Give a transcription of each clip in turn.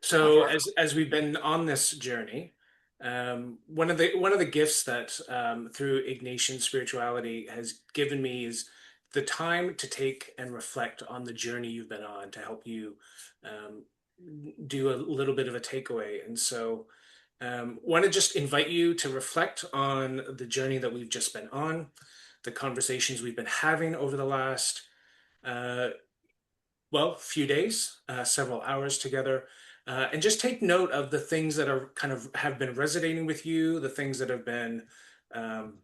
So as we've been on this journey, one of the gifts that through Ignatian spirituality has given me is the time to take and reflect on the journey you've been on to help you um, do a little bit of a takeaway. And so, want to just invite you to reflect on the journey that we've just been on, the conversations we've been having over the last uh, few days, several hours together, and just take note of the things that are kind of have been resonating with you, the things that have been um,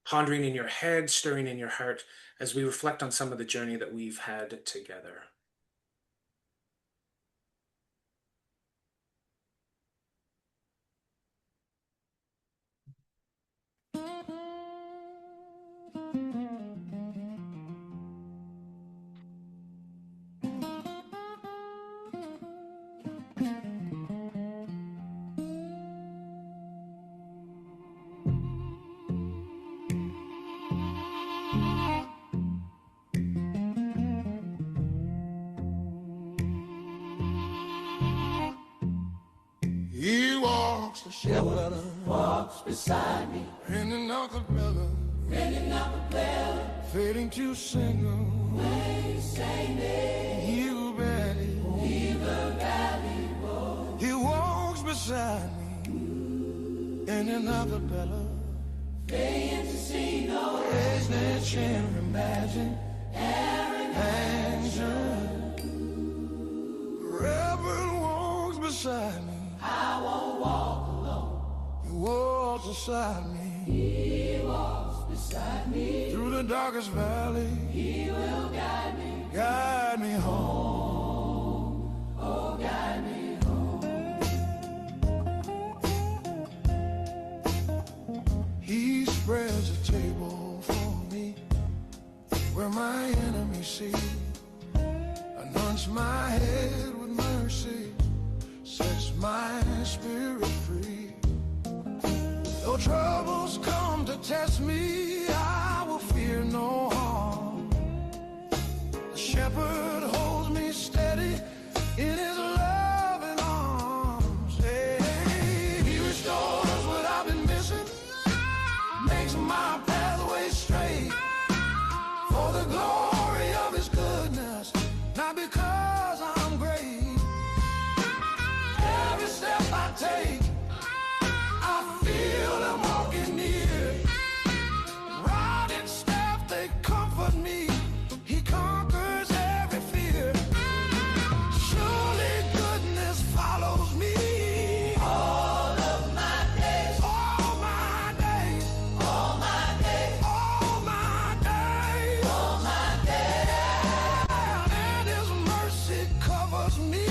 pondering in your head, stirring in your heart, as we reflect on some of the journey that we've had together. He walks the shepherd, walks beside me, ending acapella, fading to single. You barely, he walks beside me, ending acapella, fading to see no is that chance imagine, action. Reverend walks beside me. I won't walk alone. He walks beside me. He walks beside me. Through the darkest valley. He will guide me home. Oh, guide me home. He spreads a table for me where my enemies see. Anoints my head with mercy. Sets my spirit free. Though troubles come to test me, I will fear no harm. The shepherd holds me steady in his loving arms. Hey, he restores what I've been missing, makes my pathway straight for the glory of his goodness, not because I'm great. Every step I take, I feel him walking near. Rod and staff, they comfort me. He conquers every fear. Surely goodness follows me. All of my days, All my days, all my days, all my days, all my days. and his mercy covers me.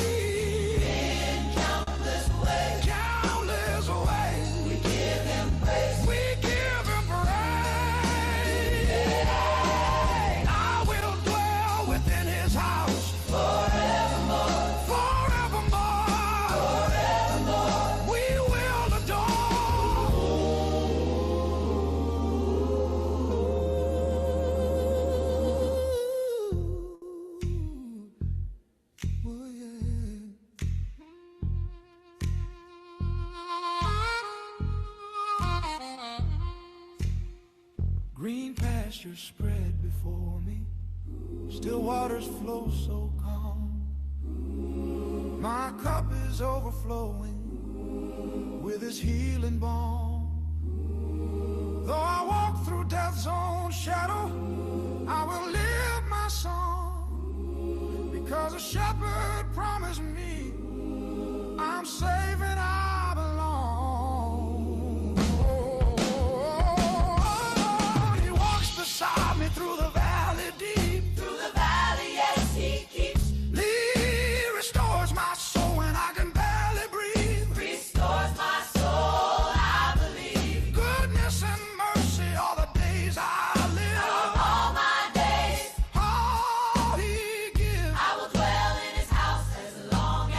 In countless ways, Countless ways, we give him praise. we give him praise. I will dwell within his house Forevermore, forevermore. forevermore. We will adore. Oh, yeah. Green pastures spread before me, still waters flow so calm. My cup is overflowing with his healing balm. Though I walk through death's own shadow, I will live my song, because a shepherd promised me I'm safe and I belong. Oh, he walks beside me through the valley deep. Through the valley, yes, he keeps, He restores my soul when I can barely breathe. restores my soul, I believe. Goodness and mercy all the days I live. All my days, All he gives. I will dwell in his house as long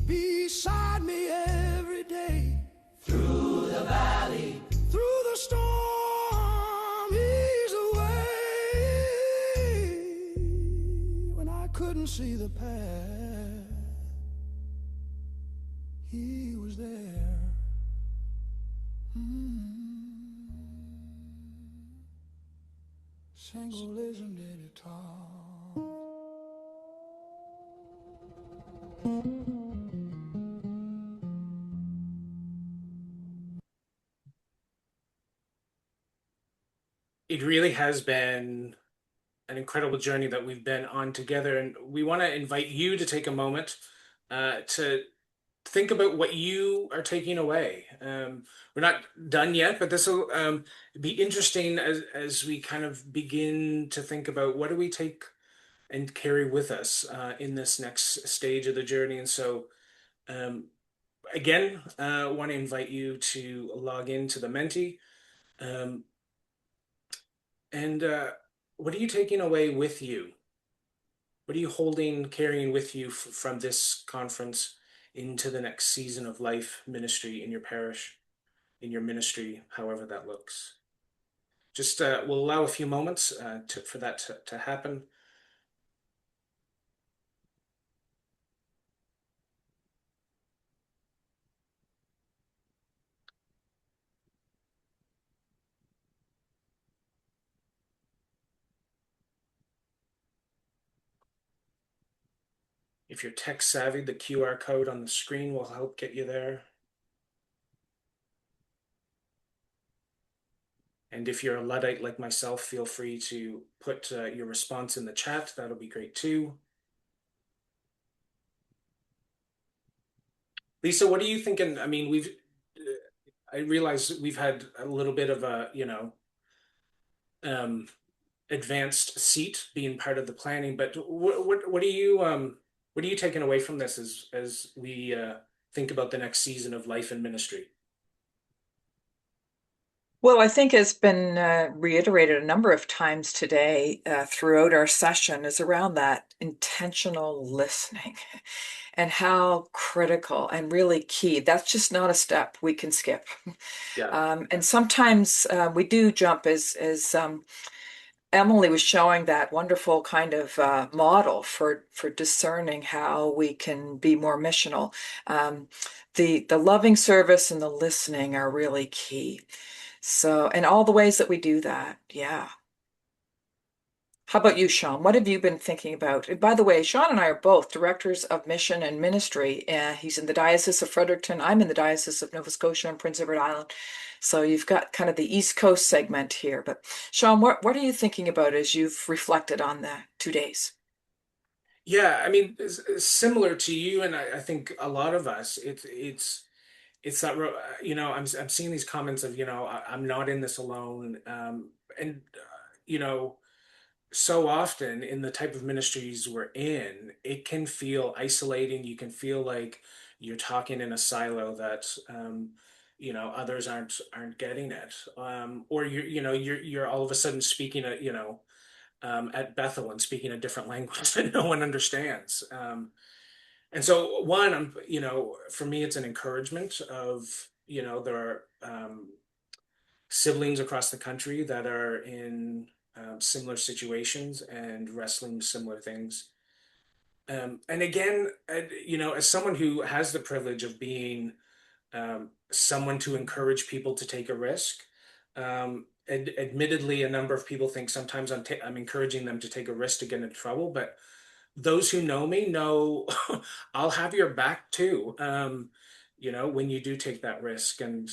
beside me every day. through the valley. Through the storm, he's the way. When I couldn't see the path, he was there. Symbolism did it all. It really has been an incredible journey that we've been on together, and we want to invite you to take a moment to think about what you are taking away. We're not done yet, but this will be interesting as we kind of begin to think about what do we take and carry with us in this next stage of the journey. And so, um, again, want to invite you to log into the Menti. Um, and what are you taking away with you? What are you holding, carrying with you from this conference into the next season of life ministry in your parish, in your ministry, however that looks? Just we'll allow a few moments for that to happen. If you're tech savvy, the QR code on the screen will help get you there. And if you're a Luddite like myself, feel free to put your response in the chat. That'll be great too. Lisa, what are you thinking? I mean, I realize we've had a little bit of a, um, advanced seat being part of the planning, but what are you taking away from this as we think about the next season of life and ministry? Well, I think has been reiterated a number of times today throughout our session is around that intentional listening and how critical and really key. That's just not a step we can skip. Yeah. And sometimes we do jump as Emily was showing that wonderful kind of model for discerning how we can be more missional. The loving service and the listening are really key. So, and all the ways that we do that, yeah. How about you, Shawn? What have you been thinking about? And by the way, Shawn and I are both directors of mission and ministry. He's in the Diocese of Fredericton. I'm in the Diocese of Nova Scotia and Prince Edward Island. So you've got kind of the East Coast segment here. But Shawn, what are you thinking about as you've reflected on the 2 days? Yeah, I mean, similar to you, and I think a lot of us, it's that I'm seeing these comments of I'm not in this alone, and you know so often in the type of ministries we're in, it can feel isolating. You can feel like you're talking in a silo that others aren't getting it, or you're all of a sudden speaking at Bethel and speaking a different language that no one understands. And so one, for me, it's an encouragement of there are siblings across the country that are in similar situations and wrestling similar things. And again, as someone who has the privilege of being someone to encourage people to take a risk, admittedly, a number of people think sometimes I'm encouraging them to take a risk to get into trouble, but those who know me know I'll have your back too. When you do take that risk, and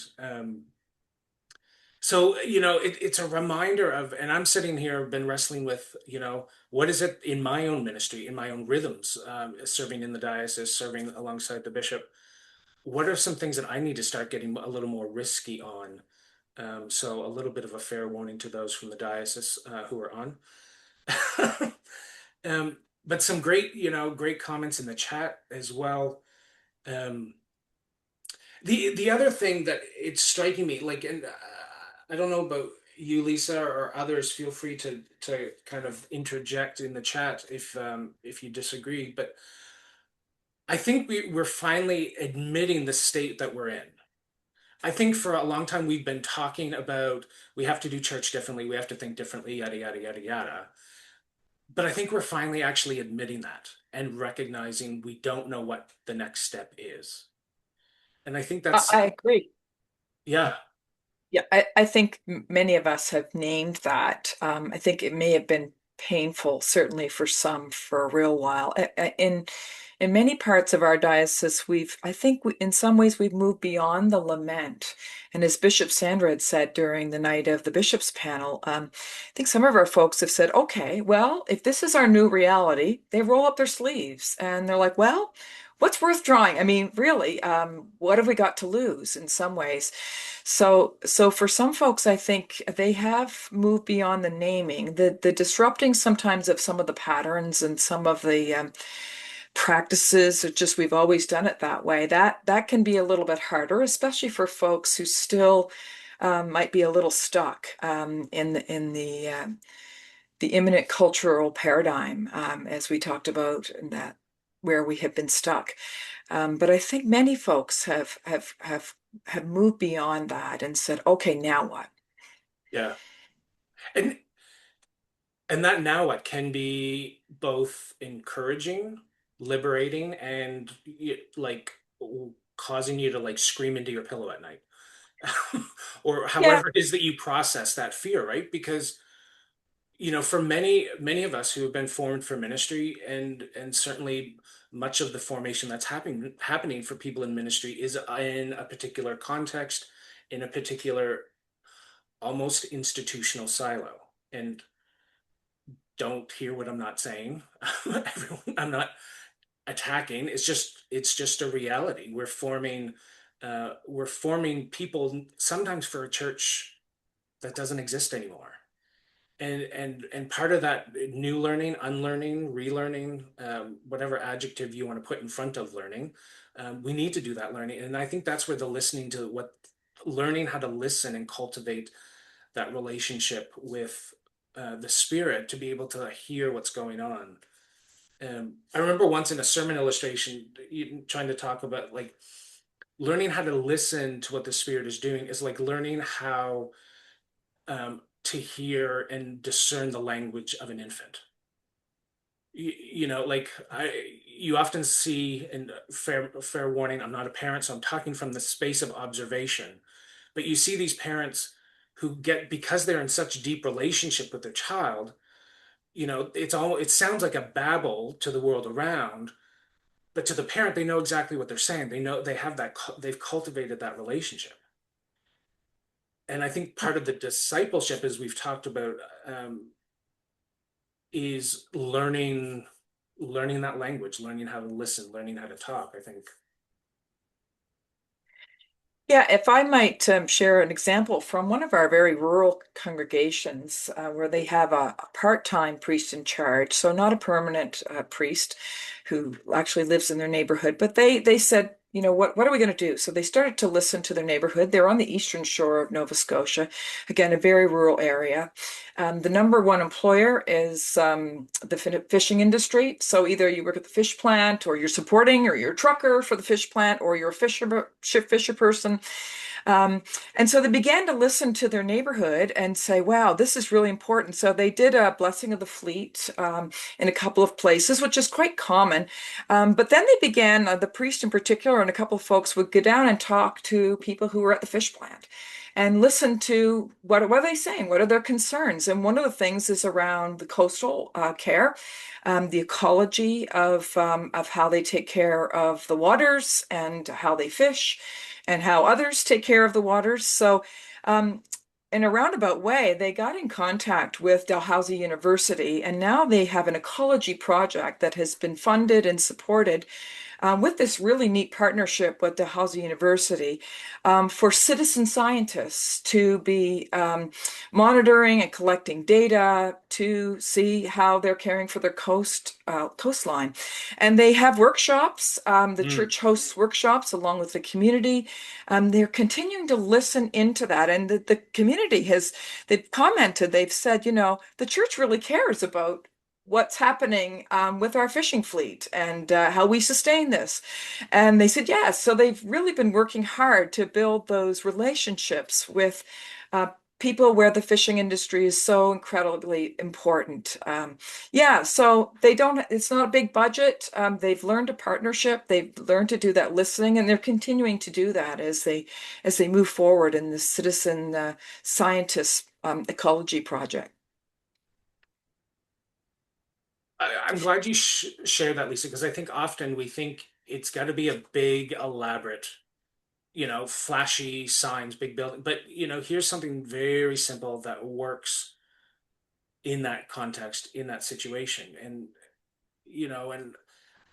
so, it's a reminder of, and I'm sitting here, been wrestling with, what is it in my own ministry, in my own rhythms, serving in the diocese, serving alongside the bishop. What are some things that I need to start getting a little more risky on? So a little bit of a fair warning to those from the diocese who are on. But some great comments in the chat as well. Um, the other thing that it's striking me, like, and I don't know about you, Lisa, or others. Feel free to kind of interject in the chat if you disagree. But I think we're finally admitting the state that we're in. I think for a long time we've been talking about we have to do church differently, we have to think differently, yada, yada, yada, yada. But I think we're finally actually admitting that and recognizing we don't know what the next step is. And I think I agree. yeah, Yeah, I think many of us have named that. I think it may have been painful, certainly for some, for a real while. In many parts of our diocese, I think in some ways we've moved beyond the lament. And as Bishop Sandra had said during the night of the bishops' panel, I think some of our folks have said, okay, well, if this is our new reality, they roll up their sleeves and they're like, well, what's worth drawing? I mean, really, what have we got to lose in some ways? So for some folks, I think they have moved beyond the naming, the disrupting sometimes of some of the patterns and some of the practices. Or just we've always done it that way. That can be a little bit harder, especially for folks who still might be a little stuck in the imminent cultural paradigm, as we talked about, in that where we have been stuck. But I think many folks have moved beyond that and said, okay, now what? yeah. And that now what can be both encouraging, liberating, and like causing you to like scream into your pillow at night. Or Yeah, however it is that you process that fear, right? Because for many of us who have been formed for ministry, and certainly much of the formation that's happening for people in ministry is in a particular context, in a particular almost institutional silo. And don't hear what I'm not saying. I'm not attacking. It's just a reality. We're forming people sometimes for a church that doesn't exist anymore. And part of that new learning, unlearning, relearning, whatever adjective you want to put in front of learning, we need to do that learning. And I think that's where the listening to what learning how to listen and cultivate that relationship with the spirit to be able to hear what's going on. I remember once in a sermon illustration, trying to talk about like learning how to listen to what the spirit is doing is like learning how to hear and discern the language of an infant. Like you often see, and fair warning, I'm not a parent, so I'm talking from the space of observation. But you see these parents who get because they're in such deep relationship with their child, it sounds like a babble to the world around, but to the parent, they know exactly what they're saying. They know they've cultivated that relationship. And I think part of the discipleship, as we've talked about, is learning that language, learning how to listen, learning how to talk, I think. yeah, if I might share an example from one of our very rural congregations where they have a part-time priest in charge, so not a permanent priest who actually lives in their neighborhood, but they said, what are we going to do? So they started to listen to their neighborhood. They're on the eastern shore of Nova Scotia, again, a very rural area. The number one employer is the fishing industry. So either you work at the fish plant, or you're supporting, or you're a trucker for the fish plant, or you're a fisher person. And so they began to listen to their neighborhood and say, wow, this is really important. So they did a blessing of the fleet in a couple of places, which is quite common. But then they began, the priest in particular, and a couple of folks would go down and talk to people who were at the fish plant and listen to what are they saying? What are their concerns? And one of the things is around the coastal care, the ecology of how they take care of the waters and how they fish and how others take care of the waters. So, in a roundabout way, they got in contact with Dalhousie University, and now they have an ecology project that has been funded and supported with this really neat partnership with Dalhousie University for citizen scientists to be monitoring and collecting data to see how they're caring for their coastline. And they have workshops. The Mm. church hosts workshops along with the community. They're continuing to listen into that, and the community they've commented, they've said, the church really cares about what's happening with our fishing fleet and how we sustain this. And they said, yes. So they've really been working hard to build those relationships with uh, people where the fishing industry is so incredibly important. Yeah, so they don't, it's not a big budget. They've learned a partnership. They've learned to do that listening, and they're continuing to do that as they move forward in the citizen scientist ecology project. I'm glad you shared that, Lisa, because I think often we think it's got to be a big, elaborate, flashy signs, big building. But, here's something very simple that works in that context, in that situation. And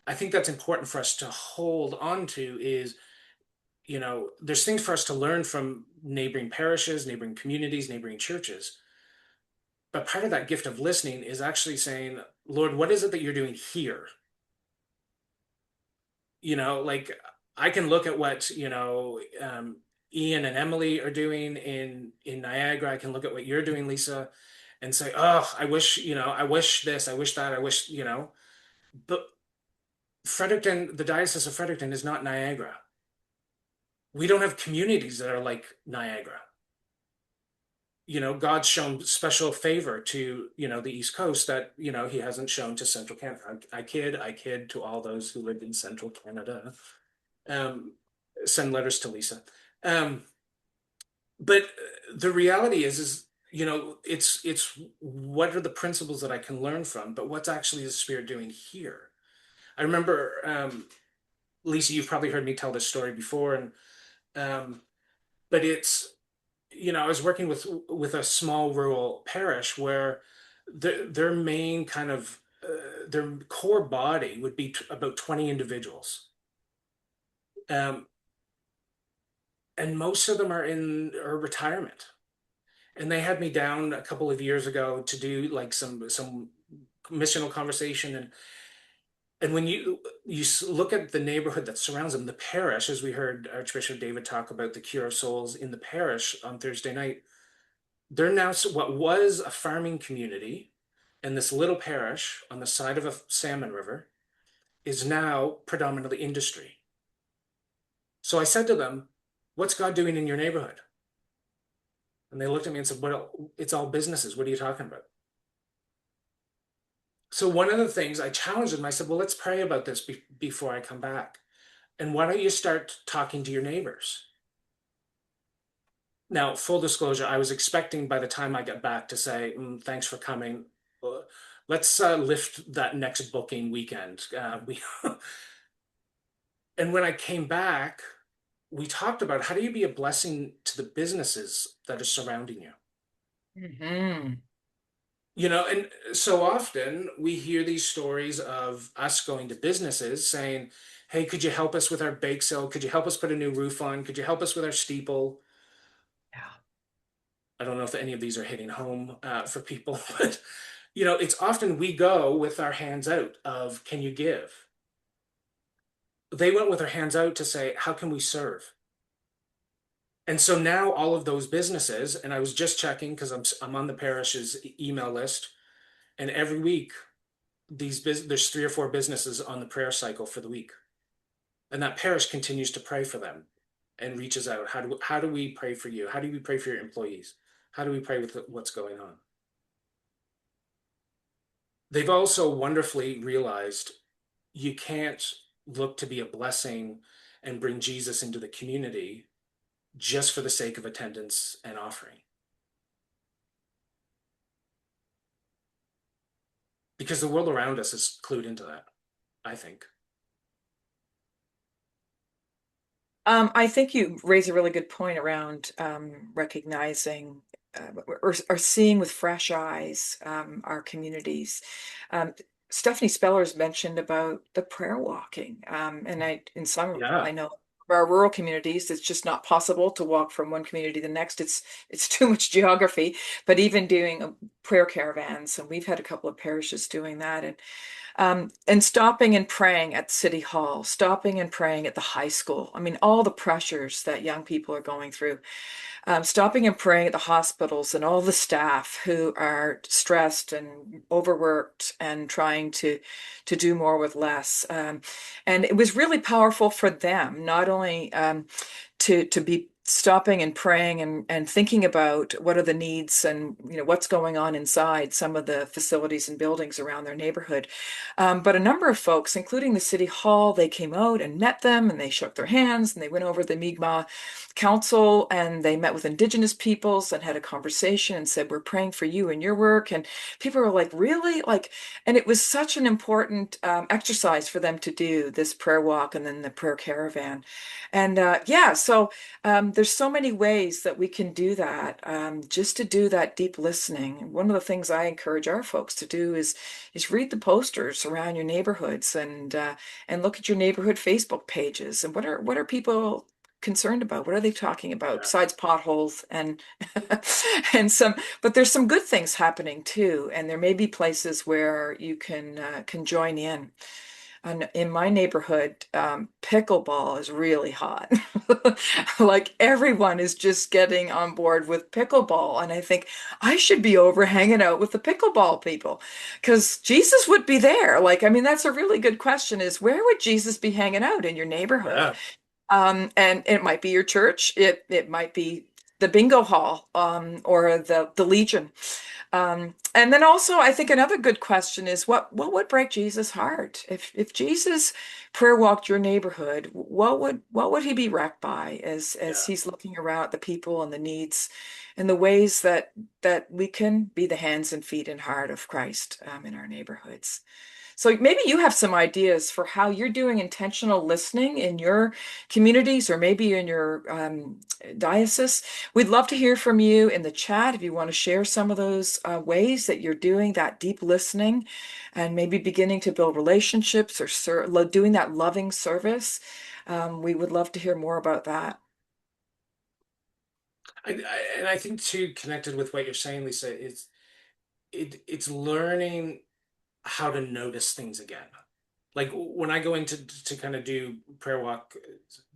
I think that's important for us to hold on to is, there's things for us to learn from neighboring parishes, neighboring communities, neighboring churches. But part of that gift of listening is actually saying, Lord, what is it that you're doing here? Like I can look at what, Ian and Emily are doing in Niagara. I can look at what you're doing, Lisa, and say, oh, I wish this, I wish that, I wish, but Fredericton, the Diocese of Fredericton is not Niagara. We don't have communities that are like Niagara. God's shown special favor to, the East Coast that, he hasn't shown to Central Canada. I kid to all those who live in Central Canada. Um, Send letters to Lisa. Um, but the reality is, it's what are the principles that I can learn from, but what's actually the Spirit doing here? I remember, Lisa, you've probably heard me tell this story before, and but it's, I was working with a small rural parish where their main kind of their core body would be about 20 individuals. Um, and most of them are in or retirement. And they had me down a couple of years ago to do like some missional conversation, and when you look at the neighborhood that surrounds them, the parish, as we heard Archbishop David talk about the cure of souls in the parish on Thursday night, they're now what was a farming community, and this little parish on the side of a salmon river is now predominantly industry. So I said to them, "What's God doing in your neighborhood?" And they looked at me and said, "Well, it's all businesses. What are you talking about?" So one of the things I challenged them, I said, "Well, let's pray about this before I come back. And why don't you start talking to your neighbors?" Now, full disclosure, I was expecting by the time I got back to say, "Thanks for coming. Uh, let's lift that next booking weekend." And when I came back, we talked about how do you be a blessing to the businesses that are surrounding you? Hmm. And so often we hear these stories of us going to businesses saying, "Hey, could you help us with our bake sale? Could you help us put a new roof on? Could you help us with our steeple?" Yeah. I don't know if any of these are hitting home for people, but it's often we go with our hands out of, "Can you give?" They went with their hands out to say, "How can we serve?" And so now all of those businesses, and I was just checking because I'm on the parish's email list, and every week there's three or four businesses on the prayer cycle for the week, and that parish continues to pray for them and reaches out. How do we pray for you? How do we pray for your employees? How do we pray with what's going on? They've also wonderfully realized you can't look to be a blessing and bring Jesus into the community just for the sake of attendance and offering, because the world around us is clued into that, I think. I think you raise a really good point around recognizing or seeing with fresh eyes our communities. Um, Stephanie Spellers mentioned about the prayer walking, and in some Yeah. I know of our rural communities, it's just not possible to walk from one community to the next. It's too much geography. But even doing prayer caravans, and we've had a couple of parishes doing that, And stopping and praying at City Hall, stopping and praying at the high school. I mean, all the pressures that young people are going through, stopping and praying at the hospitals and all the staff who are stressed and overworked and trying to do more with less. And it was really powerful for them, not only to be stopping and praying and thinking about what are the needs and what's going on inside some of the facilities and buildings around their neighborhood. But a number of folks, including the city hall, they came out and met them and they shook their hands and they went over the Mi'kmaq Council and they met with Indigenous peoples and had a conversation and said, "We're praying for you and your work." And people were like, "Really?" And it was such an important exercise for them to do this prayer walk and then the prayer caravan. And yeah, so there's so many ways that we can do that, just to do that deep listening. One of the things I encourage our folks to do is read the posters around your neighborhoods and look at your neighborhood Facebook pages and what are people concerned about? What are they talking about Yeah. besides potholes and and some, but there's some good things happening too, and there may be places where you can join in. And in my neighborhood, pickleball is really hot. Like everyone is just getting on board with pickleball. And I think I should be over hanging out with the pickleball people because Jesus would be there. Like, I mean, that's a really good question is where would Jesus be hanging out in your neighborhood? Yeah. And it might be your church. It might be the bingo hall, or the Legion. And then also, I think another good question is what would break Jesus' heart? If Jesus prayer walked your neighborhood, what would he be wrecked by as Yeah. he's looking around at the people and the needs and the ways that we can be the hands and feet and heart of Christ in our neighborhoods? So maybe you have some ideas for how you're doing intentional listening in your communities or maybe in your diocese. We'd love to hear from you in the chat if you want to share some of those ways that you're doing that deep listening and maybe beginning to build relationships or doing that loving service. We would love to hear more about that. And I think too, connected with what you're saying, Lisa, is it's learning how to notice things again. Like when I go into to kind of do prayer walk,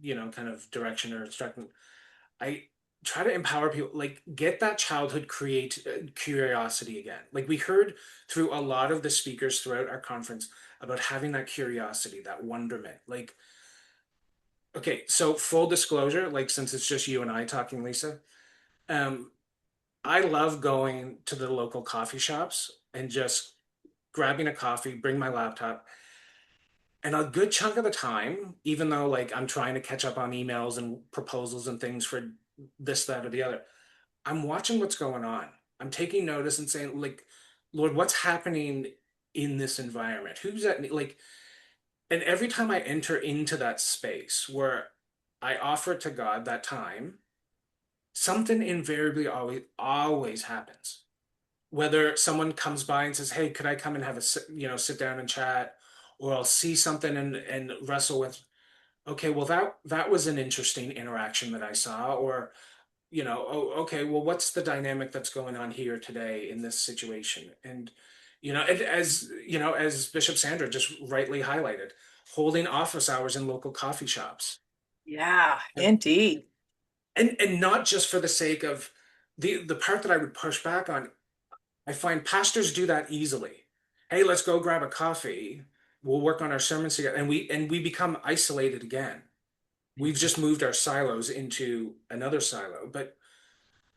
kind of direction or instruction, I try to empower people, like get that childhood create curiosity again. Like we heard through a lot of the speakers throughout our conference about having that curiosity, that wonderment. Like, okay, so full disclosure, like since it's just you and I talking, Lisa, um, I love going to the local coffee shops and just grabbing a coffee, bring my laptop, and a good chunk of the time, even though like I'm trying to catch up on emails and proposals and things for this, that, or the other, I'm watching what's going on. I'm taking notice and saying, like, Lord, what's happening in this environment? Who's at like, and every time I enter into that space where I offer to God that time, something invariably always happens. Whether someone comes by and says, "Hey, could I come and have a sit down and chat?" Or I'll see something and wrestle with, okay, well that was an interesting interaction that I saw, or oh, okay, well what's the dynamic that's going on here today in this situation? And as as Bishop Sandra just rightly highlighted, holding office hours in local coffee shops. Yeah, And indeed. and not just for the sake of the part that I would push back on. I find pastors do that easily. Hey, let's go grab a coffee. We'll work on our sermons together, and we become isolated again. We've just moved our silos into another silo. But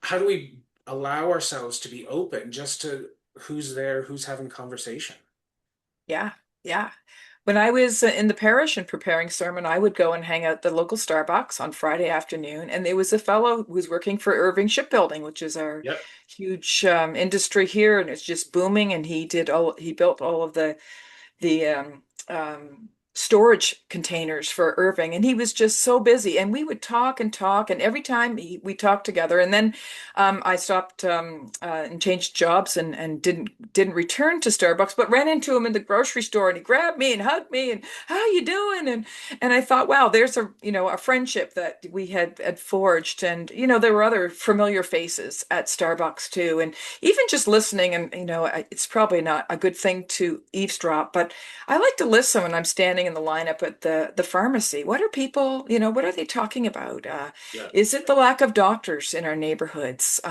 how do we allow ourselves to be open just to who's there, who's having conversation? Yeah, yeah. When I was in the parish and preparing sermon, I would go and hang out at the local Starbucks on Friday afternoon. And there was a fellow who was working for Irving Shipbuilding, which is our Yep. huge industry here, and it's just booming. And he built all of the storage containers for Irving, and he was just so busy. And we would talk and talk, and every time we talked together. And then I stopped and changed jobs and didn't return to Starbucks, but ran into him in the grocery store, and he grabbed me and hugged me and how you doing? And I thought, wow, there's a friendship that we had forged. And there were other familiar faces at Starbucks too, and even just listening. And it's probably not a good thing to eavesdrop, but I like to listen when I'm standing in the lineup at the pharmacy. What are people, what are they talking about? Yeah. Is it the lack of doctors in our neighborhoods?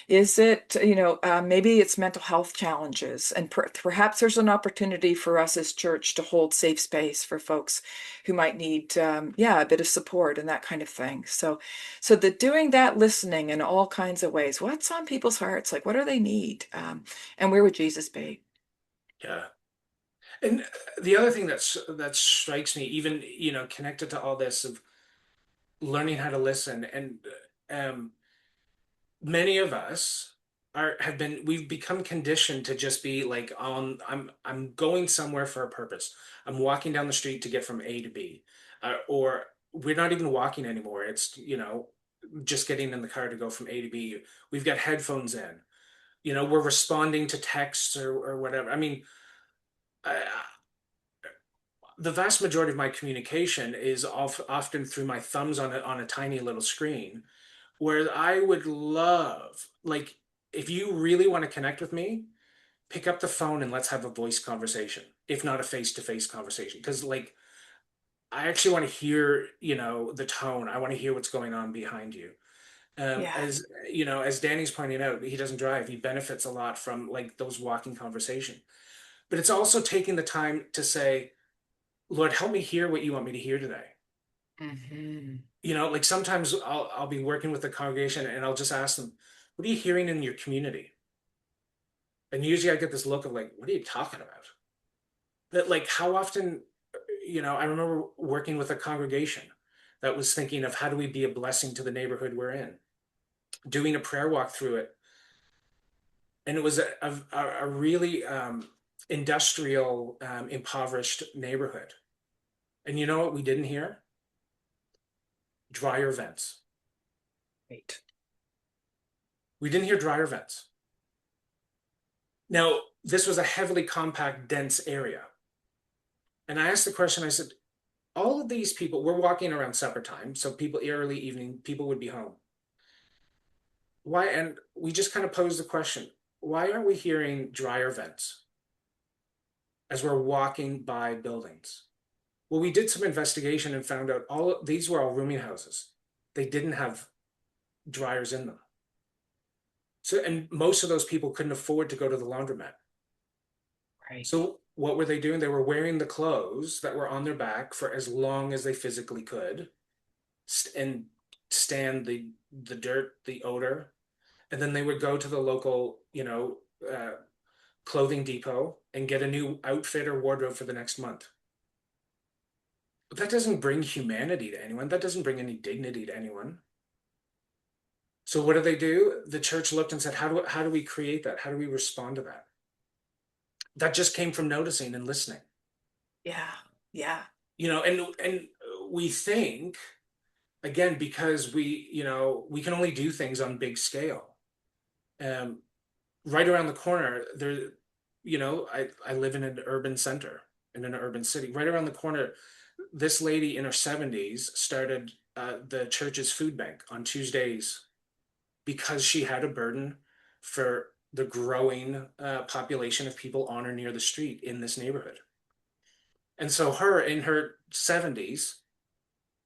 Is it, maybe it's mental health challenges, and perhaps there's an opportunity for us as church to hold safe space for folks who might need, yeah, a bit of support and that kind of thing. So doing that listening in all kinds of ways. What's on people's hearts? Like, what do they need? And where would Jesus be? Yeah. And the other thing that strikes me, even, connected to all this of learning how to listen, and um, many of us we've become conditioned to just be like, I'm going somewhere for a purpose. I'm walking down the street to get from A to B, or we're not even walking anymore. It's, just getting in the car to go from A to B. We've got headphones in. We're responding to texts or whatever. I mean, I, the vast majority of my communication is often through my thumbs on a tiny little screen, where I would love, like, if you really want to connect with me, pick up the phone and let's have a voice conversation, if not a face-to-face conversation. Because, like, I actually want to hear, the tone. I want to hear what's going on behind you. Yeah. As Danny's pointing out, he doesn't drive. He benefits a lot from like those walking conversation. But it's also taking the time to say, Lord, help me hear what you want me to hear today. Hmm. Like sometimes I'll be working with the congregation and I'll just ask them, what are you hearing in your community? And usually I get this look of like, what are you talking about? That, like, how often, I remember working with a congregation that was thinking of how do we be a blessing to the neighborhood we're in, doing a prayer walk through it. And it was a really industrial, impoverished neighborhood. And you know what we didn't hear? Dryer vents. Right. We didn't hear dryer vents. Now, this was a heavily compact, dense area. And I asked the question, I said, all of these people, we're walking around supper time, so people, early evening, people would be home. Why? And we just kind of posed the question, why aren't we hearing dryer vents as we're walking by buildings? Well, we did some investigation and found out these were all rooming houses. They didn't have dryers in them. So, and most of those people couldn't afford to go to the laundromat. Right. So what were they doing? They were wearing the clothes that were on their back for as long as they physically could, and stand the dirt, the odor, and then they would go to the local, clothing depot and get a new outfit or wardrobe for the next month. But that doesn't bring humanity to anyone. That doesn't bring any dignity to anyone. So what do? The church looked and said, how do we create that? How do we respond to that? That just came from noticing and listening. Yeah. Yeah. And we think, again, because we can only do things on big scale. Um, right around the corner, there, I live in an urban center, in an urban city. Right around the corner, this lady in her 70s started the church's food bank on Tuesdays because she had a burden for the growing population of people on or near the street in this neighborhood. And so her in her 70s,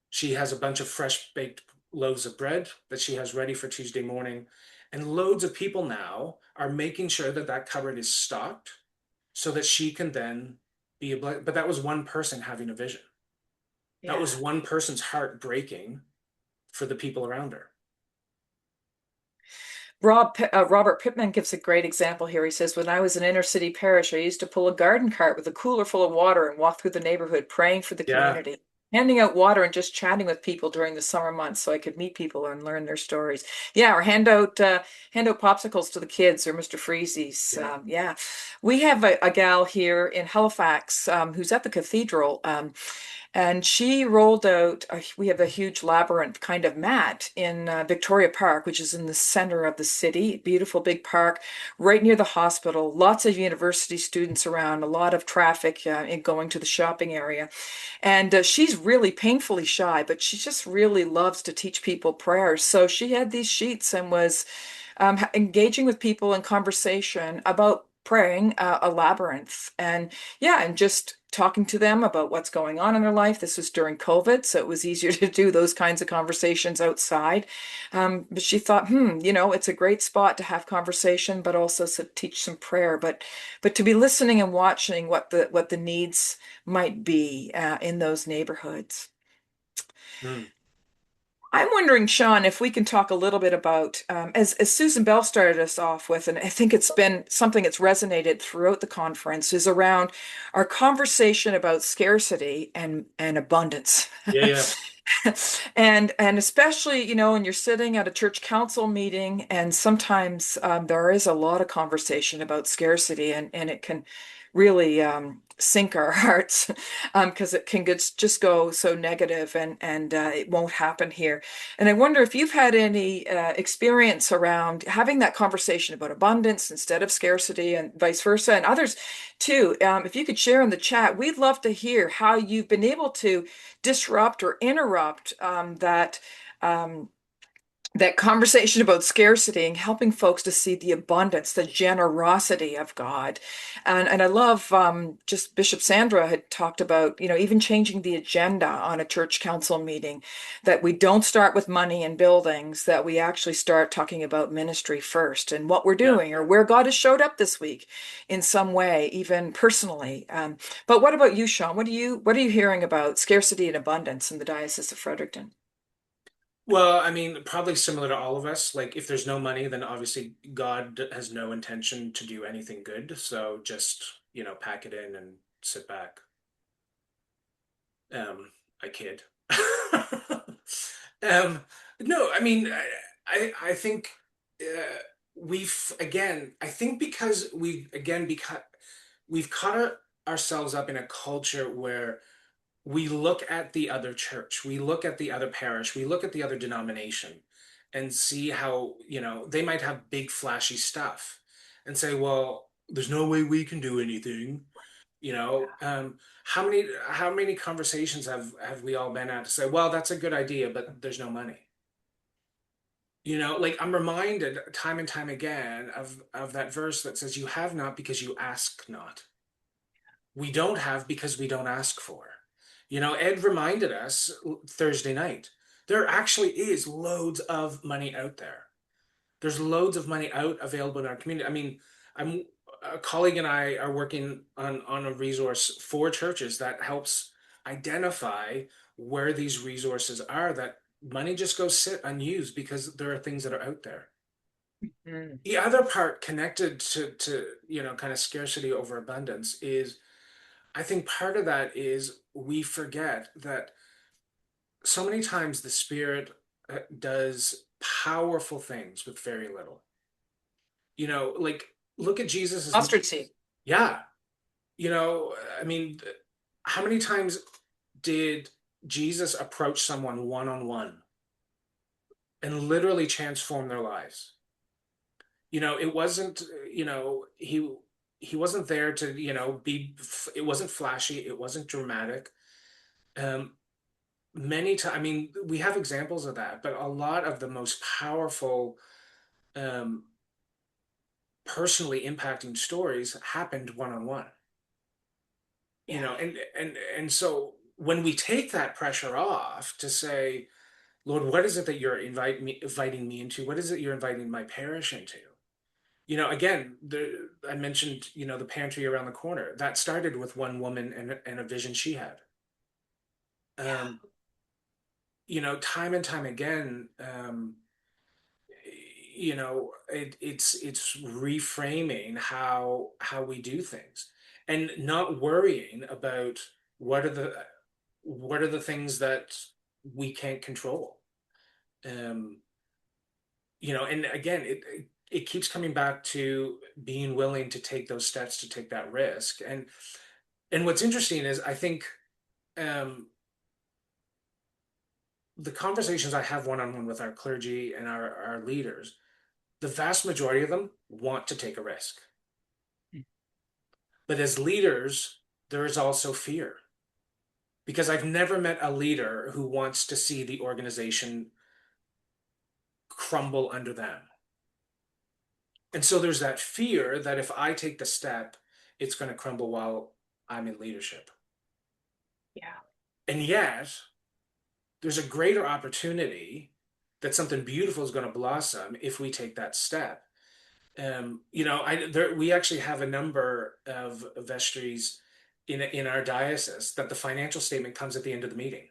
she has a bunch of fresh baked loaves of bread that she has ready for Tuesday morning. And loads of people now are making sure that that cupboard is stocked so that she can then be but that was one person having a vision. That Yeah. was one person's heart breaking for the people around her. Robert Pittman gives a great example here. He says, when I was in inner city parish, I used to pull a garden cart with a cooler full of water and walk through the neighborhood praying for the Yeah. community. handing out water and just chatting with people during the summer months so I could meet people and learn their stories. Yeah, or hand out popsicles to the kids or Mr. Freezy's. Yeah. Yeah, we have a gal here in Halifax who's at the cathedral. And she rolled out, we have a huge labyrinth kind of mat in Victoria Park, which is in the center of the city. Beautiful big park, right near the hospital. Lots of university students around, a lot of traffic in going to the shopping area. And she's really painfully shy, but she just really loves to teach people prayers. So she had these sheets and was engaging with people in conversation about praying a labyrinth. And yeah, and just talking to them about what's going on in their life. This was during COVID, so it was easier to do those kinds of conversations outside. But she thought, it's a great spot to have conversation, but also to teach some prayer. But to be listening and watching what the needs might be in those neighborhoods. Mm. I'm wondering, Shawn, if we can talk a little bit about, as Susan Bell started us off with, and I think it's been something that's resonated throughout the conference, is around our conversation about scarcity and abundance. Yeah, yeah. And especially, when you're sitting at a church council meeting, and sometimes there is a lot of conversation about scarcity, and it can really sink our hearts because it can just go so negative, and it won't happen here. And I wonder if you've had any experience around having that conversation about abundance instead of scarcity, and vice versa, and others too. If you could share in the chat, we'd love to hear how you've been able to disrupt or interrupt um, that conversation about scarcity and helping folks to see the abundance, the generosity of God. And I love just Bishop Sandra had talked about, even changing the agenda on a church council meeting, that we don't start with money and buildings, that we actually start talking about ministry first and what we're Yeah. doing or where God has showed up this week in some way, even personally. But what about you, Shawn? What are you hearing about scarcity and abundance in the Diocese of Fredericton? Well, I mean, probably similar to all of us. Like, if there's no money, then obviously God has no intention to do anything good. So just, pack it in and sit back. I kid. Um, no, I mean, I think I think because we've caught ourselves up in a culture where we look at the other church, we look at the other parish, we look at the other denomination and see how, they might have big flashy stuff and say, well, there's no way we can do anything. You know, how many conversations have we all been at to say, well, that's a good idea, but there's no money. Like I'm reminded time and time again of that verse that says, you have not because you ask not. We don't have because we don't ask for. Ed reminded us Thursday night, there actually is loads of money out there. There's loads of money out available in our community. I mean, I'm a colleague and I are working on a resource for churches that helps identify where these resources are that money just goes sit unused because there are things that are out there. Mm. The other part connected to kind of scarcity over abundance is I think part of that is we forget that so many times the Spirit does powerful things with very little. Like look at Jesus's, Mustard seed. yeah, I mean, how many times did Jesus approach someone one on one and literally transform their lives? It wasn't, he wasn't there to, it wasn't flashy, it wasn't dramatic. Um, Many times, I mean, we have examples of that, but a lot of the most powerful, um, personally impacting stories happened one on one. Yeah. And so when we take that pressure off to say, Lord, what is it that you're inviting me into? What is it you're inviting my parish into? Again, I mentioned, the pantry around the corner. That started with one woman and a vision she had. Um, Time and time again, it's reframing how we do things and not worrying about what are the what are the things that we can't control? Um, and again, it keeps coming back to being willing to take those steps, to take that risk. And what's interesting is I think um, the conversations I have one-on-one with our clergy and our leaders, the vast majority of them want to take a risk. But as leaders, there is also fear because I've never met a leader who wants to see the organization crumble under them. And so there's that fear that if I take the step, it's going to crumble while I'm in leadership. Yeah. And yet, there's a greater opportunity that something beautiful is going to blossom if we take that step. We actually have a number of vestries in our diocese that the financial statement comes at the end of the meeting.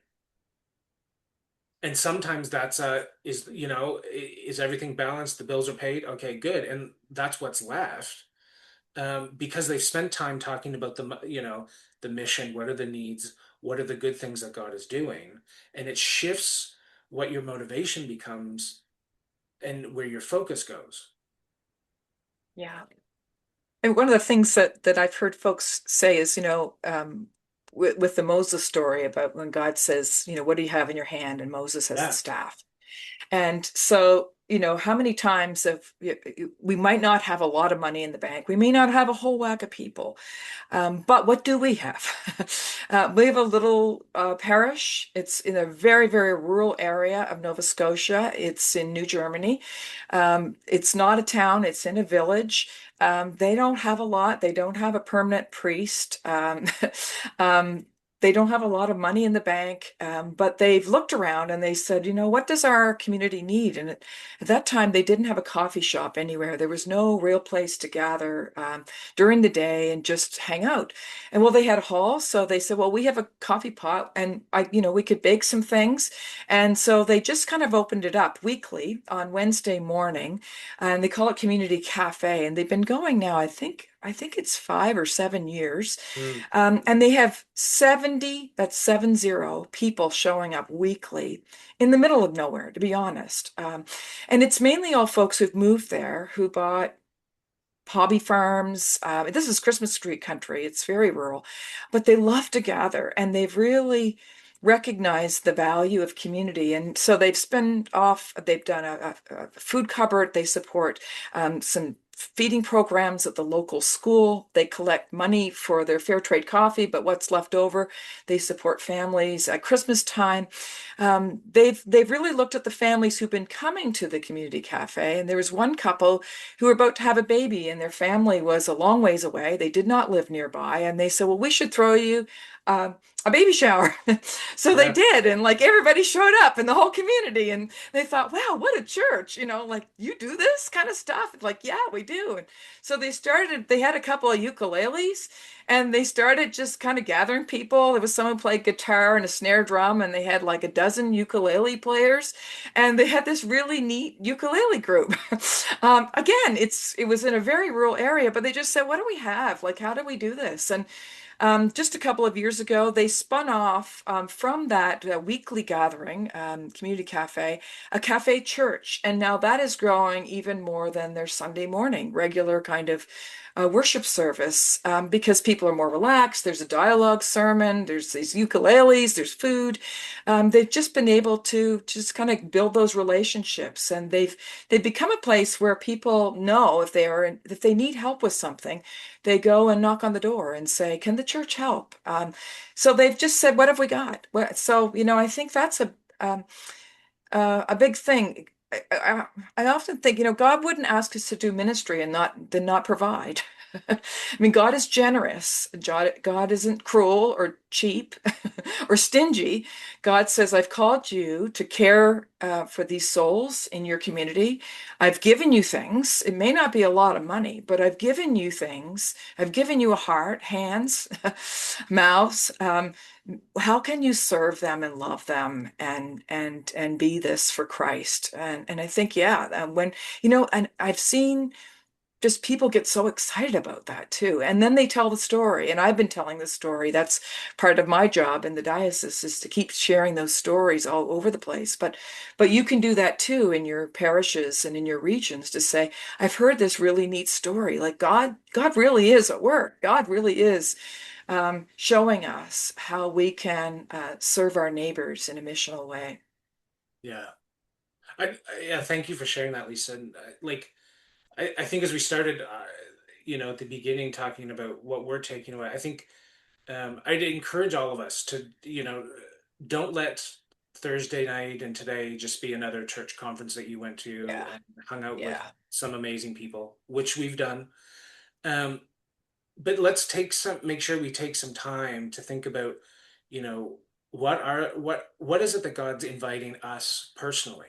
And sometimes that's is everything balanced? The bills are paid? Okay, good. And that's what's left. Because they've spent time talking about the mission, what are the needs, what are the good things that God is doing, and it shifts what your motivation becomes and where your focus goes. Yeah. And one of the things that I've heard folks say is, with the Moses story about when God says, what do you have in your hand? And Moses has the Yeah, staff. And so, how many times we might not have a lot of money in the bank. We may not have a whole whack of people. But what do we have? We have a little parish. It's in a very, very rural area of Nova Scotia. It's in New Germany. It's not a town, it's in a village. They don't have a lot. They don't have a permanent priest. Um, they don't have a lot of money in the bank, but they've looked around and they said, what does our community need? And at that time, they didn't have a coffee shop anywhere. There was no real place to gather during the day and just hang out. And well, they had a hall, so they said, well, we have a coffee pot, and we could bake some things. And so they just kind of opened it up weekly on Wednesday morning, and they call it Community Cafe. And they've been going now, I think it's 5 or 7 years. mm, And they have 70, that's 70 people showing up weekly in the middle of nowhere, to be honest. And it's mainly all folks who've moved there who bought hobby farms. This is Christmas tree country. It's very rural, but they love to gather and they've really recognized the value of community. And so they've done a food cupboard. They support some feeding programs at the local school. They collect money for their fair trade coffee, but what's left over, they support families at Christmas time. They've really looked at the families who've been coming to the community cafe. And there was one couple who were about to have a baby, and their family was a long ways away. They did not live nearby. And they said, well, we should throw you uh, a baby shower. So they yeah, did. And like everybody showed up in the whole community. And they thought, wow, what a church. Like you do this kind of stuff. Like, yeah, we do. And so they had a couple of ukuleles and they started just kind of gathering people. There was someone played guitar and a snare drum, and they had like a dozen ukulele players, and they had this really neat ukulele group. Again, it was in a very rural area, but they just said, "What do we have? Like, how do we do this?" And just a couple of years ago, they spun off from that weekly gathering, community cafe, a cafe church. And now that is growing even more than their Sunday morning regular kind of worship service because people are more relaxed. There's a dialogue sermon, there's these ukuleles, there's food. They've just been able to just kind of build those relationships, and they've become a place where people know if they need help with something, they go and knock on the door and say, "Can the church help?" So they've just said, "What have we got?" So I think that's a big thing. I often think, God wouldn't ask us to do ministry and not provide. I mean, God is generous. God isn't cruel or cheap or stingy. God says, I've called you to care for these souls in your community. I've given you things. It may not be a lot of money, but I've given you things. I've given you a heart, hands, mouths. How can you serve them and love them and be this for Christ? And I think, yeah, when, and I've seen just people get so excited about that too. And then they tell the story. And I've been telling the story. That's part of my job in the diocese, is to keep sharing those stories all over the place. But you can do that too in your parishes and in your regions, to say, I've heard this really neat story. Like God really is at work. God really is showing us how we can serve our neighbors in a missional way. Yeah. Yeah, thank you for sharing that, Lisa. And like, I think as we started, at the beginning talking about what we're taking away, I think I'd encourage all of us to, don't let Thursday night and today just be another church conference that you went to Yeah, and hung out with yeah, some amazing people, which we've done. Um, but make sure we take some time to think about, you know, what is it that God's inviting us personally?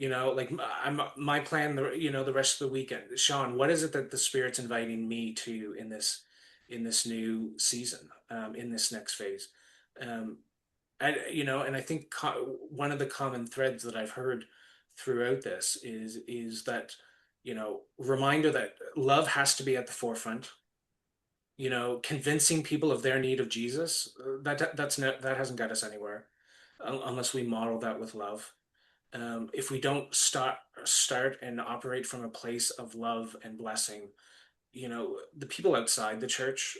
Like I'm my plan, the rest of the weekend. Shawn, what is it that the Spirit's inviting me to in this new season, in this next phase? Um, and I think one of the common threads that I've heard throughout this is that, reminder that love has to be at the forefront. Convincing people of their need of Jesus, that hasn't got us anywhere unless we model that with love. If we don't start and operate from a place of love and blessing, the people outside the church,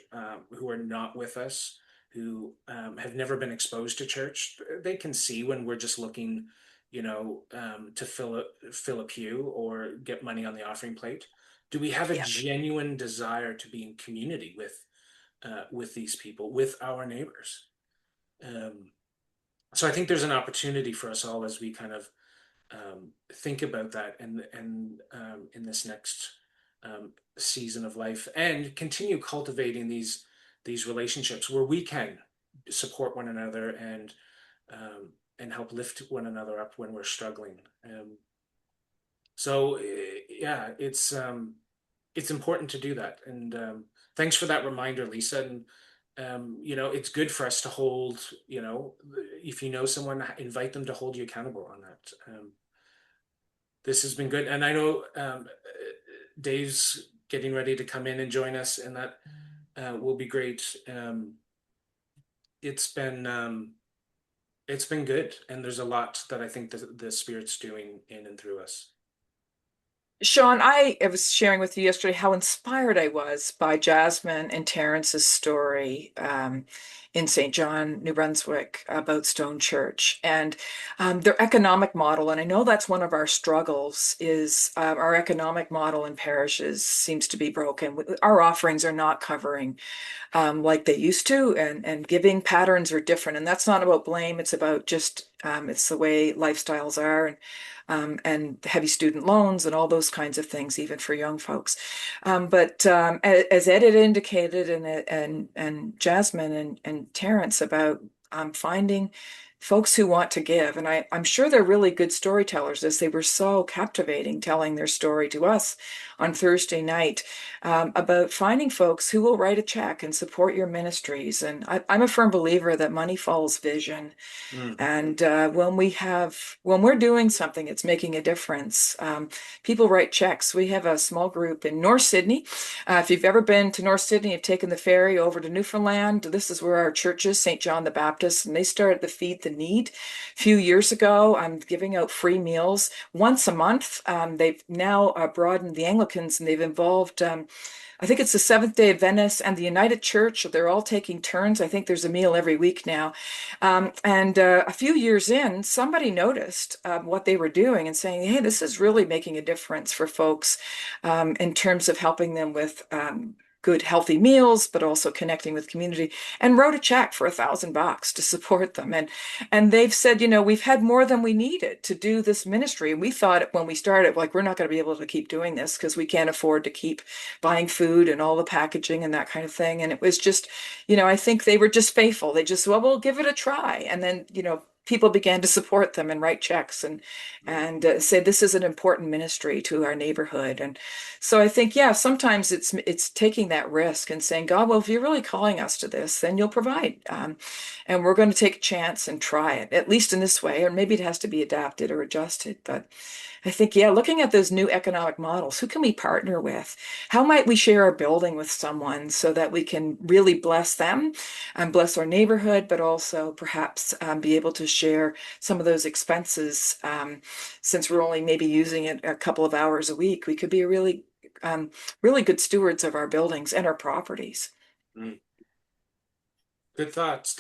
who are not with us, who have never been exposed to church, they can see when we're just looking, to fill a pew or get money on the offering plate. Do we have a yeah. genuine desire to be in community with these people, with our neighbors? Um, so I think there's an opportunity for us all as we kind of think about that and in this next season of life, and continue cultivating these relationships where we can support one another and help lift one another up when we're struggling. So yeah, it's important to do that. And thanks for that reminder, Lisa. And it's good for us to hold. If you know someone, invite them to hold you accountable on that. This has been good, and I know Dave's getting ready to come in and join us, and that will be great. It's been it's been good, and there's a lot that I think the Spirit's doing in and through us. Shawn, I was sharing with you yesterday how inspired I was by Jasmine and Terrence's story in St. John, New Brunswick, about Stone Church and their economic model. And I know that's one of our struggles, is our economic model in parishes seems to be broken. Our offerings are not covering like they used to, and giving patterns are different. And that's not about blame. It's about just it's the way lifestyles are, and heavy student loans and all those kinds of things, even for young folks. But as Ed had indicated, and Jasmine and Terrence, about finding folks who want to give. And I'm sure they're really good storytellers, as they were so captivating telling their story to us on Thursday night, about finding folks who will write a check and support your ministries. And I'm a firm believer that money follows vision. Mm. And when we're doing something, it's making a difference. People write checks. We have a small group in North Sydney. If you've ever been to North Sydney, you've taken the ferry over to Newfoundland. This is where our church is, St. John the Baptist, and they started the Feed the Need a few years ago. I'm giving out free meals once a month. They've now broadened the Anglicans, and they've involved. I think it's the Seventh Day Adventists and the United Church. They're all taking turns. I think there's a meal every week now. And a few years in, somebody noticed what they were doing and saying, hey, this is really making a difference for folks in terms of helping them with good, healthy meals, but also connecting with community, and wrote a check for $1,000 to support them. And they've said, we've had more than we needed to do this ministry. And we thought when we started, like, we're not going to be able to keep doing this because we can't afford to keep buying food and all the packaging and that kind of thing. And it was just, I think they were just faithful. They just, well, we'll give it a try. And then, people began to support them and write checks and say this is an important ministry to our neighborhood. And so I think, yeah, sometimes it's taking that risk and saying, God, well, if you're really calling us to this, then you'll provide, and we're going to take a chance and try it, at least in this way, or maybe it has to be adapted or adjusted. But I think, yeah, looking at those new economic models, who can we partner with? How might we share our building with someone so that we can really bless them and bless our neighborhood, but also perhaps be able to share some of those expenses. Since we're only maybe using it a couple of hours a week, we could be really good stewards of our buildings and our properties. Mm. Good thoughts.